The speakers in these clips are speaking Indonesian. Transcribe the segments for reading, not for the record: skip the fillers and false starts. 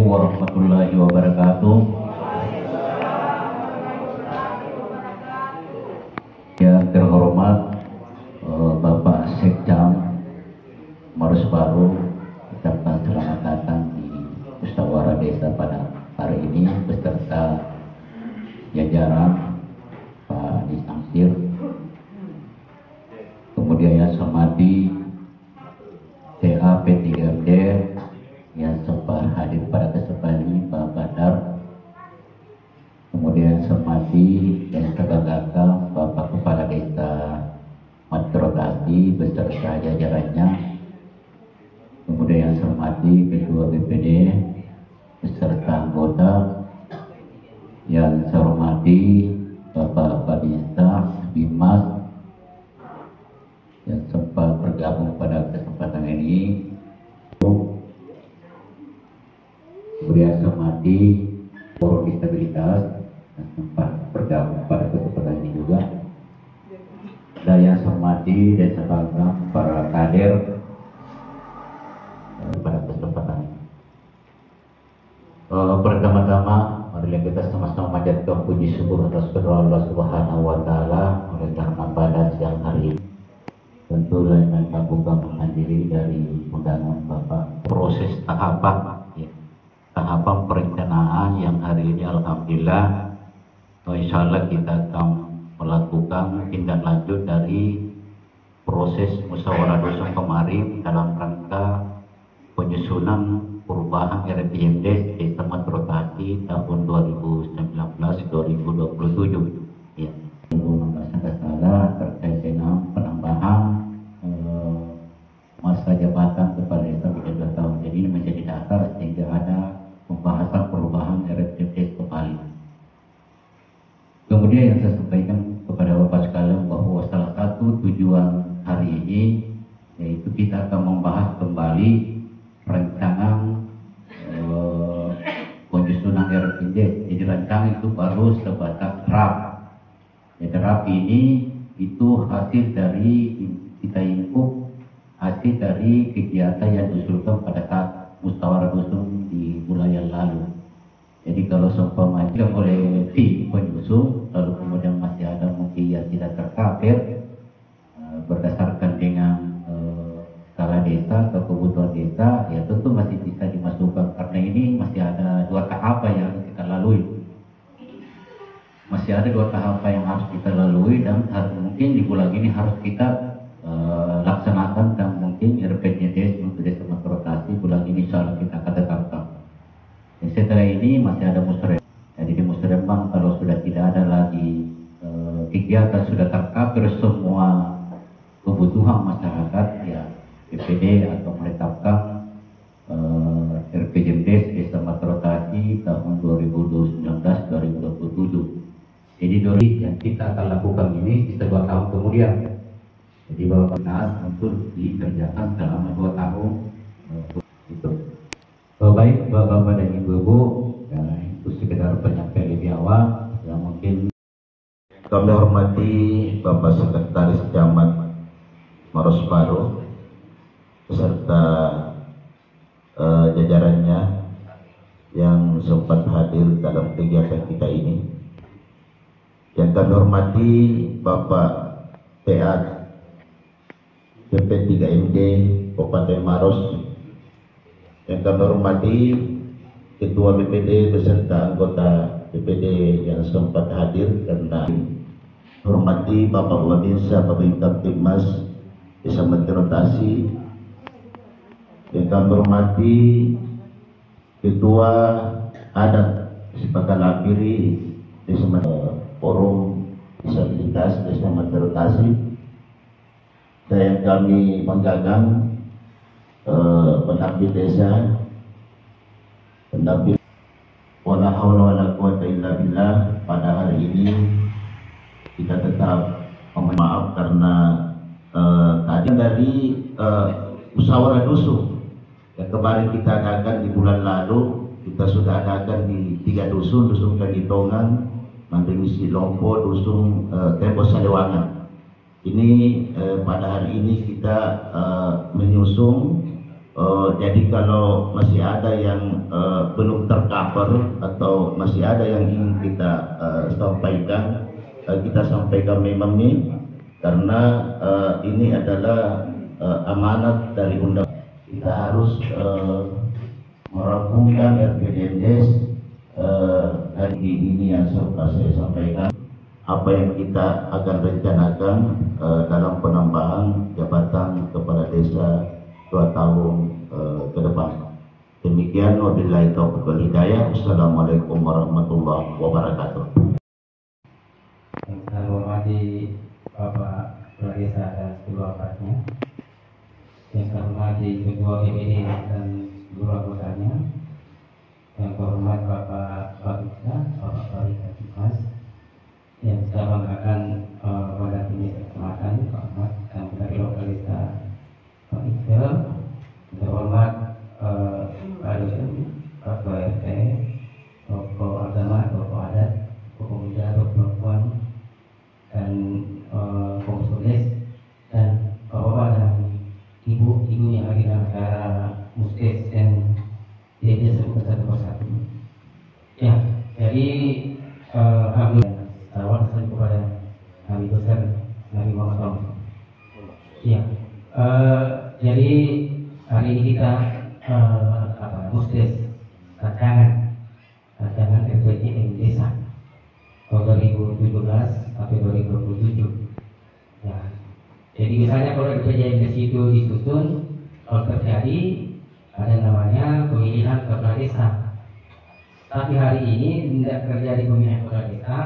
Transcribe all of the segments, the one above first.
warahmatullahi wabarakatuh. Yang terhormat Bapak Sekjam Maros Baru, serta selamat datang di musyawarah desa pada hari ini beserta jajaran Pak Disangsir. Kemudian yang saya hormati TA P3MD yang sempat hadir pada kesempatan ini, Pak Badar. Kemudian saya hormati dan sebagainya Bapak Kepala Desa Matrotasi beserta jajarannya. Kemudian yang saya hormati Ketua BPD beserta anggota. Yang saya hormati Bapak Babinsa Bimas yang sempat bergabung pada kesempatan ini. Kemudian saya hormati Forum Disabilitas yang sempat bergabung pada kesempatan ini juga. Dan yang saya hormati dan saya bangga para kader pada kesempatan ini. Pertama-tama marilah kita sama-sama menjadikan puji syukur atas kepada Allah Subhanahu wa taala oleh karena pada siang hari ini tentu lain buka menghadiri dari undangan Bapak proses tahapan tahapan perencanaan yang hari ini alhamdulillah insya Allah kita akan melakukan tindak lanjut dari proses musyawarah dusun kemarin dalam rangka penyusunan perubahan RPJMD Desa Matrotasi tahun 2019-2027 ya. Salah terkait dengan penambahan masa jabatan kepala desa menjadi 2 tahun. Jadi ini menjadi dasar sehingga ada pembahasan perubahan RPJMD kembali. Kemudian yang saya sampaikan kepada Bapak sekalian bahwa salah satu tujuan hari ini yaitu kita akan membahas kembali rancangan penyusunan RPJMD. Jadi rancangan itu baru sebatas draft. Ya, draft ini itu hasil dari kita input hasil dari kegiatan yang diusulkan pada saat musyawarah dusun di bulan yang lalu. Jadi kalau seumpamanya oleh tim penyusun lalu kemudian masih ada mungkin yang tidak tercover berdasarkan dengan skala desa atau kebutuhan desa, ya tentu masih bisa dimasukkan karena ini masih ada 2 tahapan yang harus kita lalui. Masih ada 2 tahapan yang harus kita lalui dan mungkin di bulan ini harus kita laksanakan dan mungkin RPJMD untuk Desa Matrotasi bulan ini insya Allah kita akan tetapkan. Dan setelah ini masih ada musyawarah. Jadi di musyawarah kalau sudah tidak ada lagi kegiatan sudah tercover semua kebutuhan masyarakat ya BPD atau menetapkan RPJMD Desa Matrotasi tahun 2019-2027. Jadi yang kita akan lakukan ini bisa 2 tahun kemudian. Jadi Bapak Nas untuk dikerjakan selama 2 tahun itu. Baik Bapak dan Ibu-ibu, ya, itu sekedar penyampaian lebih awal yang mungkin. Kami hormati Bapak Sekretaris Camat Maros Baru beserta jajarannya yang sempat hadir dalam kegiatan kita ini. Yang kami hormati Bapak PA PP3MD Kabupaten Maros. Yang kami hormati Ketua BPD beserta anggota BPD yang sempat hadir dan hormati Bapak Babinsa Babinsa Bimas Desa Matrotasi. Yang kami hormati Ketua Adat Sepakat Lapiri Desa Forum Disabilitas Desa Matrotasi. Dan yang kami menggagang pendamping desa, pendamping wala haula wala quwata illa billah. Pada hari ini kita tetap meminta maaf karena tadi dari musyawarah dusun yang kemarin kita adakan di bulan lalu, kita sudah adakan di 3 dusun, dusun Kagitongan, Mandemisi Lompo, dusun Tempo Salewangan. Ini pada hari ini kita menyusung Jadi kalau masih ada yang belum tercover atau masih ada yang ingin kita sampaikan, kita sampaikan memang nih, karena ini adalah amanat dari undang. Kita harus merampungkan RPJMdes hari ini yang saya sampaikan. Apa yang kita akan rencanakan dalam penambahan jabatan kepala desa 2 tahun ke depan. Demikian, wabillahi taufiq wal hidayah. Assalamualaikum warahmatullahi wabarakatuh. Yang saya hormati Bapak Kepala Desa dan seluruh anggotanya, yang saya hormati Ketua PPD dan seluruh anggotanya, yang saya hormati Bapak Babinsa, Bapak Bari Mas, yang saya banggakan pada ini kecamatan Pak Ahmad dan dari lokal desa Pak Iqbal, saya hormat Pak Dosen, Pak RT, tokoh agama, tokoh adat, tokoh muda, tokoh perempuan, dan komisionis, dan bapak-bapak dan ibu-ibu yang hadir dalam acara muskes dan dia sebut satu persatu. Ya, jadi alhamdulillah salawat kepada Nabi besar Nabi Muhammad SAW. Ya, jadi hari ini kita muskes rancangan RPJM desa tahun 2017 sampai 2027. Ya, jadi misalnya kalau RPJM desa itu disusun, kalau terjadi ada namanya pemilihan kepala desa. Tapi hari ini tidak terjadi pemilihan kepala desa,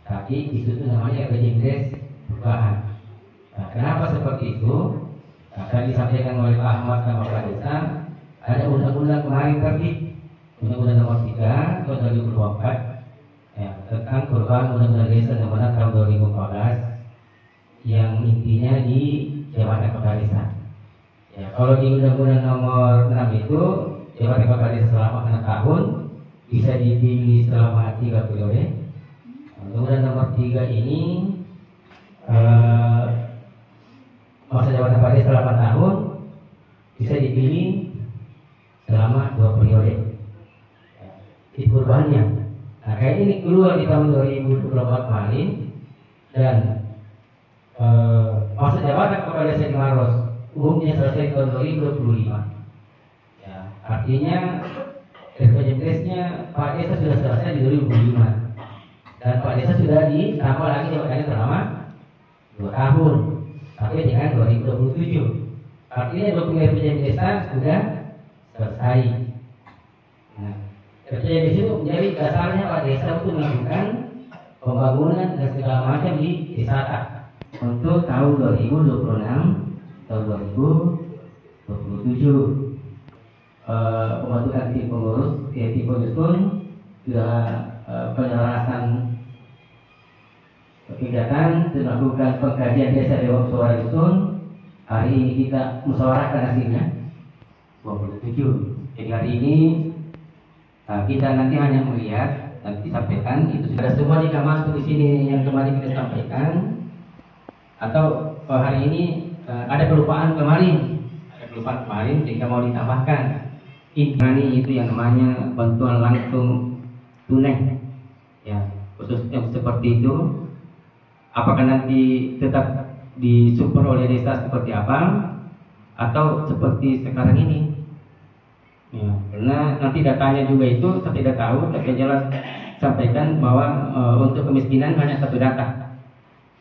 tapi disusun namanya RPJM desa perubahan. Nah, kenapa seperti itu? Nah, tadi disampaikan oleh Pak Ahmad dan Kepala Desa, ada undang-undang kemarin terbit, Undang-Undang Nomor 3 tahun 2024, ya, tentang perubahan Undang-Undang Desa Nomor 6 tahun 2014, yang intinya di jabatan kepala desa. Ya, kalau di Undang-Undang Nomor 6 itu jabatan kepala desa selama 6 tahun bisa dipilih selama 3 periode. Undang-Undang Nomor 3 ini masa jabatan kepala desa selama 8 tahun bisa dipilih selama 2 periode. Itu perubahannya. Nah, kayak ini keluar di tahun 2024 kemarin, dan masa jabatan kepala desa di Maros umumnya selesai tahun 2025. Ya, artinya RPJMdes-nya Pak Desa sudah selesai di 2025, dan Pak Desa sudah ditambah lagi jabatannya selama 2 tahun sampai dengan 2027. Artinya dokumen RPJM desa sudah selesai. Nah, RPJM desa itu menjadi dasarnya Pak Desa untuk melakukan pembangunan dan segala macam di desa untuk tahun 2026 tahun 2027. Pembentukan tim pengurus, tim penyusun sudah penyelarasan kegiatan, melakukan pengkajian desa Dewan Suara Dusun. Hari ini kita musyawarahkan hasilnya 27. Jadi hari ini kita nanti hanya melihat, nanti sampaikan itu sudah semua jika masuk di sini yang kemarin kita sampaikan, atau hari ini ada kelupaan kemarin, jika mau ditambahkan. Ini itu yang namanya bantuan langsung tunai, ya, khusus yang seperti itu. Apakah nanti tetap disupport oleh desa seperti apa, atau seperti sekarang ini? Ya, karena nanti datanya juga itu saya tidak tahu, tapi jelas sampaikan bahwa untuk kemiskinan hanya satu data.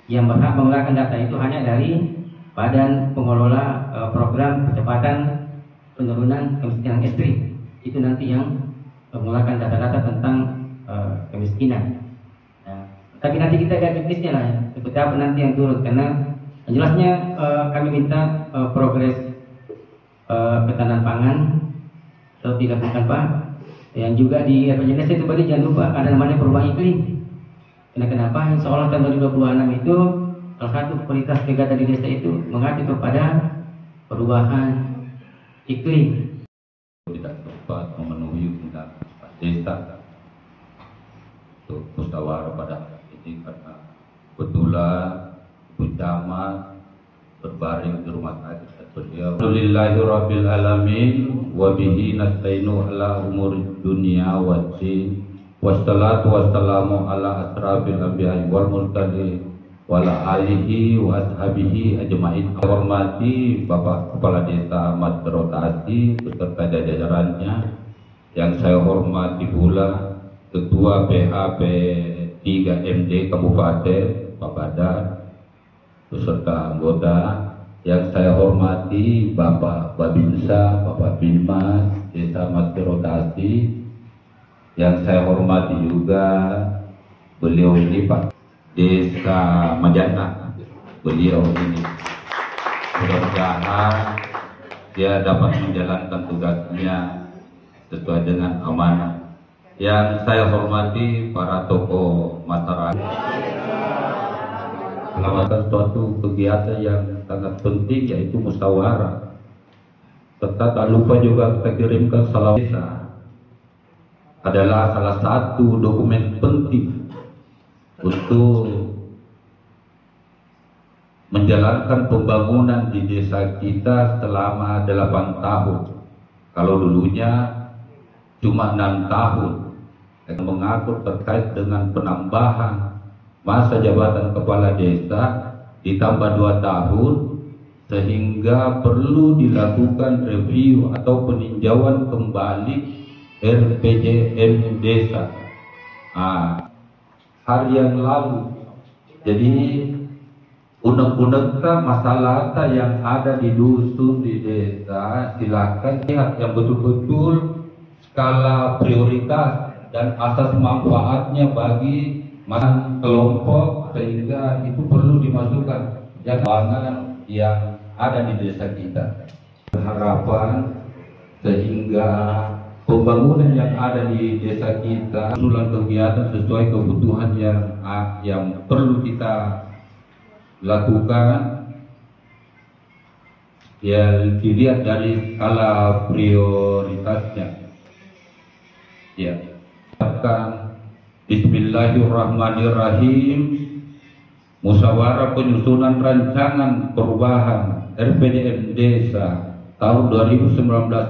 Yang berhak mengeluarkan data itu hanya dari Badan Pengelola Program Percepatan Penurunan Kemiskinan Ekstrim. Itu nanti yang mengeluarkan data-data tentang kemiskinan. Nah, tapi nanti kita lihat teknisnya lah, ya, seperti apa nanti yang turun, karena jelasnya kami minta progres ketahanan pangan atau dilakukan Pak. Yang juga di RPJMdes itu tadi jangan lupa ada namanya perubahan iklim. Kenapa? Insya Allah tahun 2026 itu salah satu prioritas kegiatan di desa itu mengacu kepada perubahan iklim. Tidak tepat memenuhi undang desa untuk musyawarah pada ini karena kebetulan bencana berbaring di rumah sakit Alhamdulillahirabbil alamin wa bihi nasta'inu ala umuri dunya waddin wassalatu wassalamu ala asrafil anbiya'i wal mursalin wa ala alihi wa ashabihi ajmain. Hormati Bapak Kepala Desa Ahmad Berotasi beserta jajarannya, yang saya hormati pula Ketua PHP 3MD Kabupaten Pak Badar beserta anggota, yang saya hormati Bapak Babinsa, Bapak Binmas Desa Ahmad Berotasi, yang saya hormati juga beliau ini Pak Desa Majana. Beliau ini mudah-mudahan dia dapat menjalankan tugasnya sesuai dengan amanah. Yang saya hormati para tokoh masyarakat, melakukan suatu kegiatan yang sangat penting, yaitu musyawarah. Serta tak lupa juga kita kirimkan salam. Desa adalah salah satu dokumen penting untuk menjalankan pembangunan di desa kita selama 8 tahun. Kalau dulunya cuma 6 tahun, yang mengatur terkait dengan penambahan masa jabatan kepala desa ditambah 2 tahun, sehingga perlu dilakukan review atau peninjauan kembali RPJM desa hari yang lalu. Jadi unek-unek masalah yang ada di dusun, di desa, silakan lihat yang betul-betul skala prioritas dan asas manfaatnya bagi kelompok, sehingga itu perlu dimasukkan jangan yang ada di desa kita. Harapan sehingga pembangunan yang ada di desa kita, usulan kegiatan sesuai kebutuhan yang perlu kita lakukan, ya dilihat dari skala prioritasnya. Ya, Bismillahirrahmanirrahim. Musyawarah penyusunan rancangan perubahan RPJM desa tahun 2019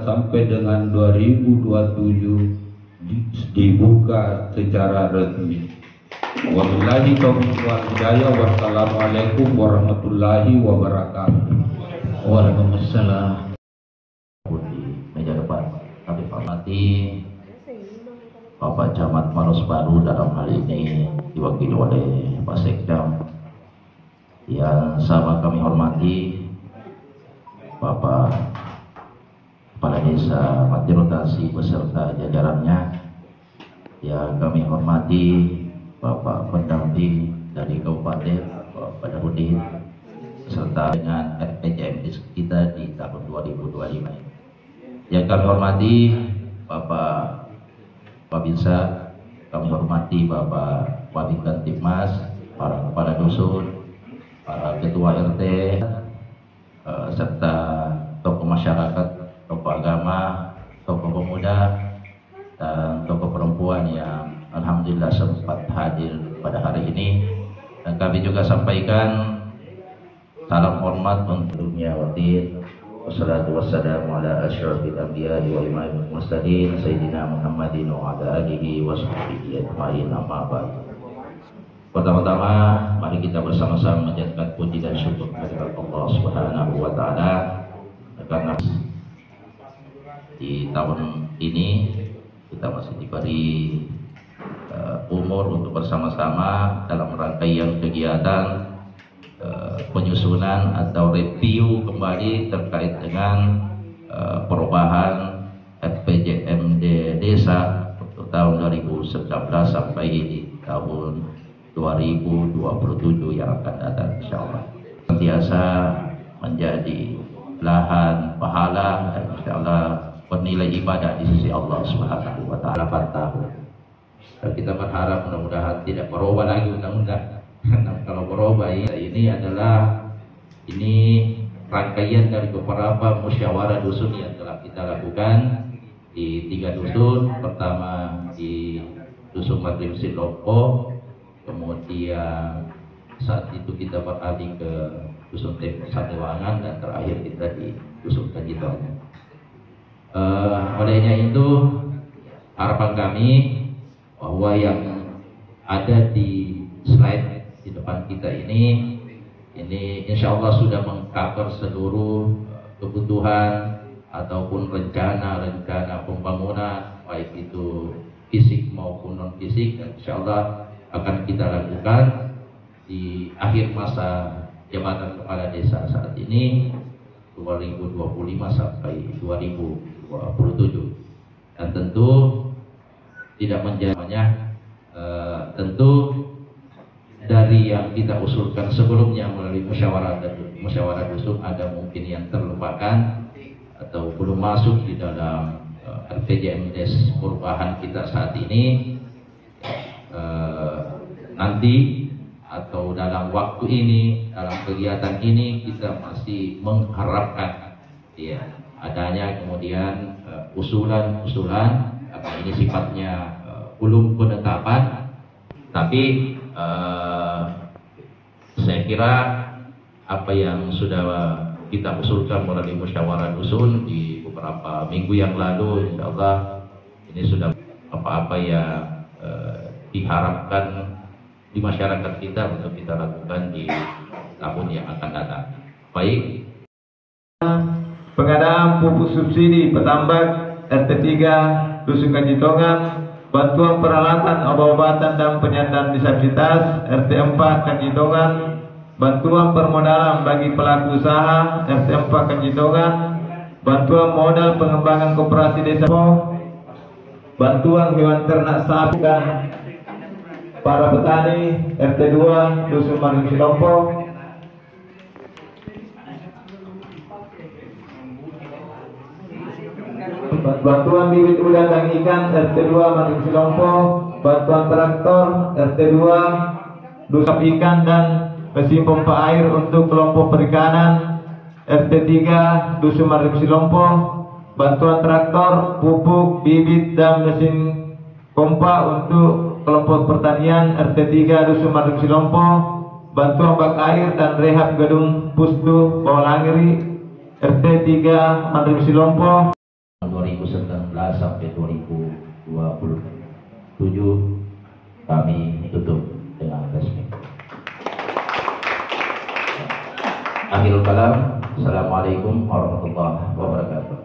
sampai dengan 2027 dibuka secara resmi. Wabillahi taufiq wal hidayah. Wassalamualaikum warahmatullahi wabarakatuh. Waalaikumsalam. Di meja depan kami hormati Bapak Camat Maros Baru, dalam hal ini diwakili oleh Pak Sekdam. Yang sama kami hormati Bapak Kepala Desa Ahmad Berotasi beserta jajarannya. Yang kami hormati Bapak pendamping dari Kabupaten, Bapak Badarudin, serta dengan RPJM kita di tahun 2025. Yang kami hormati Bapak Babinsa, kami hormati Bapak Wabinkan Tipmas, para kepala dusun, para ketua RT, serta tokoh masyarakat, tokoh agama, tokoh pemuda, dan tokoh perempuan yang alhamdulillah sempat hadir pada hari ini. Dan kami juga sampaikan salam hormat untuk dunia watin. Wassalatu wassalamu ala asyrafil anbiya'i wal mursalin sayyidina Muhammadin wa ala alihi wa sahbihi ajma'in, amma ba'd. Pertama-tama mari kita bersama-sama menjadikan puji dan syukur kepada Allah Subhanahu wa taala, karena di tahun ini kita masih diberi umur untuk bersama-sama dalam rangkaian kegiatan penyusunan atau review kembali terkait dengan perubahan RPJMD desa untuk tahun 2019 sampai di tahun 2027 yang akan datang, insyaallah. Biasa menjadi lahan pahala dan insyaallah bernilai ibadah di sisi Allah Subhanahu wa taala. 8 tahun. Dan kita berharap mudah-mudahan tidak berubah lagi undang-undang. Kalau berubah ini adalah rangkaian dari beberapa musyawarah dusun yang telah kita lakukan di 3 dusun. Pertama di Dusun Madrim Silopo, kemudian saat itu kita beralih ke Dusun Satewangan, dan terakhir kita di Dusun Kanjitongan. Olehnya itu harapan kami bahwa yang ada di slide di depan kita ini insya Allah sudah mengcover seluruh kebutuhan ataupun rencana pembangunan, baik itu fisik maupun non fisik, dan insya Allah akan kita lakukan di akhir masa jabatan kepala desa saat ini 2025 sampai 2027. Dan tentu tidak menjadinya tentu dari yang kita usulkan sebelumnya melalui musyawarah dusun ada mungkin yang terlupakan atau belum masuk di dalam RPJMdes perubahan kita saat ini. Nanti atau dalam waktu ini, dalam kegiatan ini kita masih mengharapkan ya adanya kemudian usulan-usulan, karena ini sifatnya belum penetapan, tapi saya kira apa yang sudah kita usulkan melalui musyawarah dusun di beberapa minggu yang lalu, insya Allah ini sudah apa-apa yang diharapkan di masyarakat kita untuk kita lakukan di tahun yang akan datang. Baik. Pengadaan pupuk subsidi petambak RT 3 Dusun Kanjitongan, bantuan peralatan obat-obatan dan penyandang disabilitas RT 4 Kanjitongan, bantuan permodalan bagi pelaku usaha RT 4 Kanjitongan, bantuan modal pengembangan koperasi desa, bantuan hewan ternak sapi dan para petani RT 2 Dusun Maring Silompo, bantuan bibit udang dan ikan RT 2 Maring Silompo, bantuan traktor RT 2 Dusun ikan dan mesin pompa air untuk kelompok perikanan RT 3 Dusun Maring Silompo, bantuan traktor, pupuk, bibit dan mesin pompa untuk kelompok pertanian RT 3 Dusun Maring Silompo, bantuan bak air dan rehab gedung Pusdu Bawalangiri RT 3 Maring Silompo. 2019 sampai 2027 kami tutup dengan resmi. Akhirul kalam. Assalamualaikum warahmatullahi wabarakatuh.